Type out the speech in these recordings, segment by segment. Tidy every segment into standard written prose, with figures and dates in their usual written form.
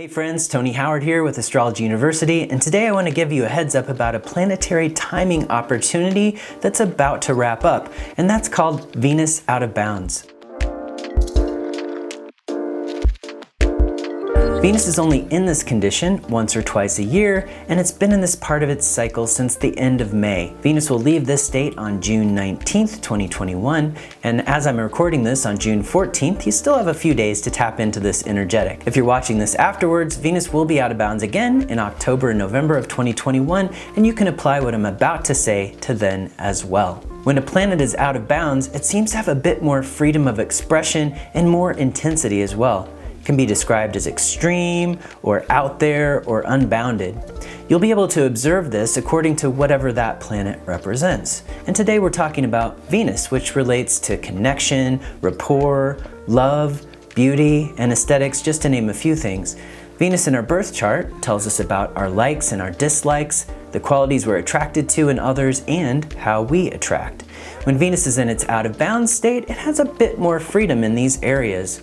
Hey friends, Tony Howard here with Astrology University, and today I want to give you a heads up about a planetary timing opportunity that's about to wrap up, and that's called Venus out of bounds. Venus is only in this condition once or twice a year, and it's been in this part of its cycle since the end of May. Venus will leave this state on June 19th, 2021, and as I'm recording this on June 14th, you still have a few days to tap into this energetic. If you're watching this afterwards, Venus will be out of bounds again in October and November of 2021, and you can apply what I'm about to say to then as well. When a planet is out of bounds, it seems to have a bit more freedom of expression and more intensity as well. Can be described as extreme or out there or unbounded. You'll be able to observe this according to whatever that planet represents. And today we're talking about Venus, which relates to connection, rapport, love, beauty, and aesthetics, just to name a few things. Venus in our birth chart tells us about our likes and our dislikes, the qualities we're attracted to in others, and how we attract. When Venus is in its out of bounds state, it has a bit more freedom in these areas.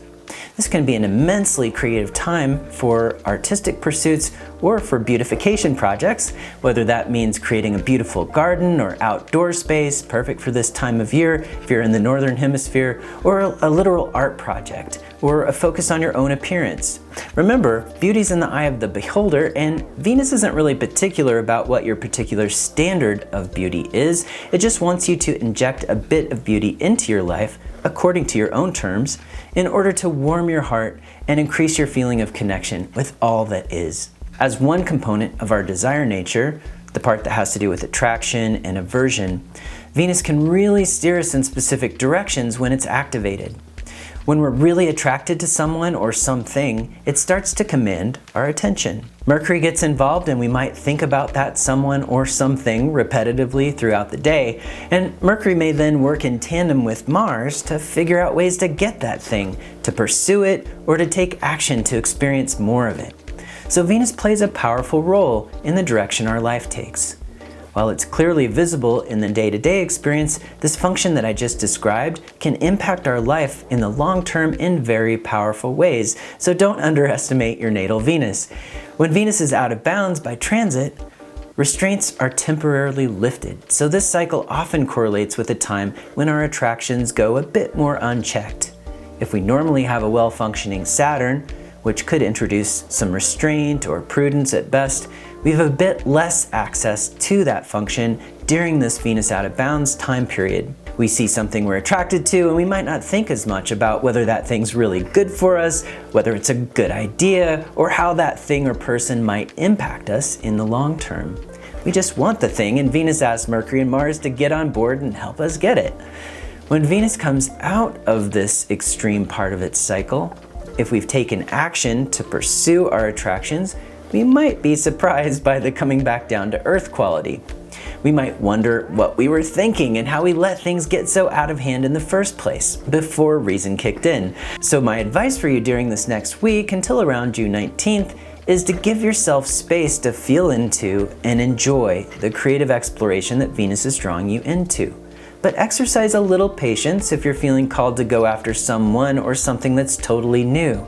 This can be an immensely creative time for artistic pursuits or for beautification projects, whether that means creating a beautiful garden or outdoor space, perfect for this time of year if you're in the northern hemisphere, or a literal art project, or a focus on your own appearance. Remember, beauty's in the eye of the beholder, and Venus isn't really particular about what your particular standard of beauty is. It just wants you to inject a bit of beauty into your life, according to your own terms, in order to warm your heart and increase your feeling of connection with all that is. As one component of our desire nature, the part that has to do with attraction and aversion, Venus can really steer us in specific directions when it's activated. When we're really attracted to someone or something, it starts to command our attention. Mercury gets involved and we might think about that someone or something repetitively throughout the day, and Mercury may then work in tandem with Mars to figure out ways to get that thing, to pursue it, or to take action to experience more of it. So Venus plays a powerful role in the direction our life takes. While it's clearly visible in the day-to-day experience, this function that I just described can impact our life in the long term in very powerful ways, so don't underestimate your natal Venus. When Venus is out of bounds by transit, restraints are temporarily lifted, so this cycle often correlates with a time when our attractions go a bit more unchecked. If we normally have a well-functioning Saturn, which could introduce some restraint or prudence at best, we have a bit less access to that function during this Venus out of bounds time period. We see something we're attracted to and we might not think as much about whether that thing's really good for us, whether it's a good idea, or how that thing or person might impact us in the long term. We just want the thing, and Venus asks Mercury and Mars to get on board and help us get it. When Venus comes out of this extreme part of its cycle, if we've taken action to pursue our attractions, we might be surprised by the coming back down to earth quality. We might wonder what we were thinking and how we let things get so out of hand in the first place before reason kicked in. So my advice for you during this next week until around June 19th is to give yourself space to feel into and enjoy the creative exploration that Venus is drawing you into. But exercise a little patience if you're feeling called to go after someone or something that's totally new.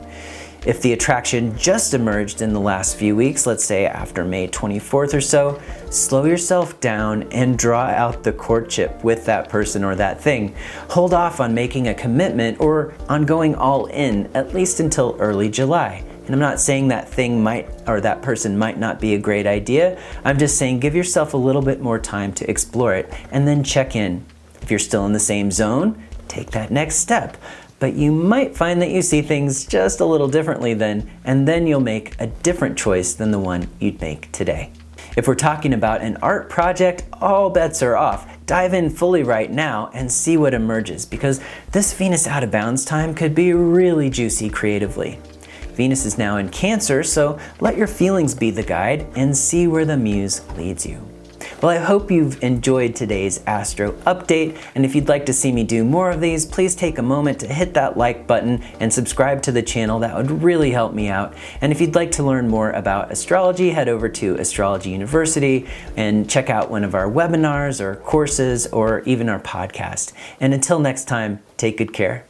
If the attraction just emerged in the last few weeks, let's say after May 24th or so, slow yourself down and draw out the courtship with that person or that thing. Hold off on making a commitment or on going all in, at least until early July. And I'm not saying that thing or that person might not be a great idea. I'm just saying give yourself a little bit more time to explore it and then check in. If you're still in the same zone, take that next step. But you might find that you see things just a little differently then, and then you'll make a different choice than the one you'd make today. If we're talking about an art project, all bets are off. Dive in fully right now and see what emerges, because this Venus out of bounds time could be really juicy creatively. Venus is now in Cancer, so let your feelings be the guide and see where the muse leads you. Well, I hope you've enjoyed today's Astro Update, and if you'd like to see me do more of these, please take a moment to hit that like button and subscribe to the channel. That would really help me out. And if you'd like to learn more about astrology, head over to Astrology University and check out one of our webinars or courses or even our podcast. And until next time, take good care.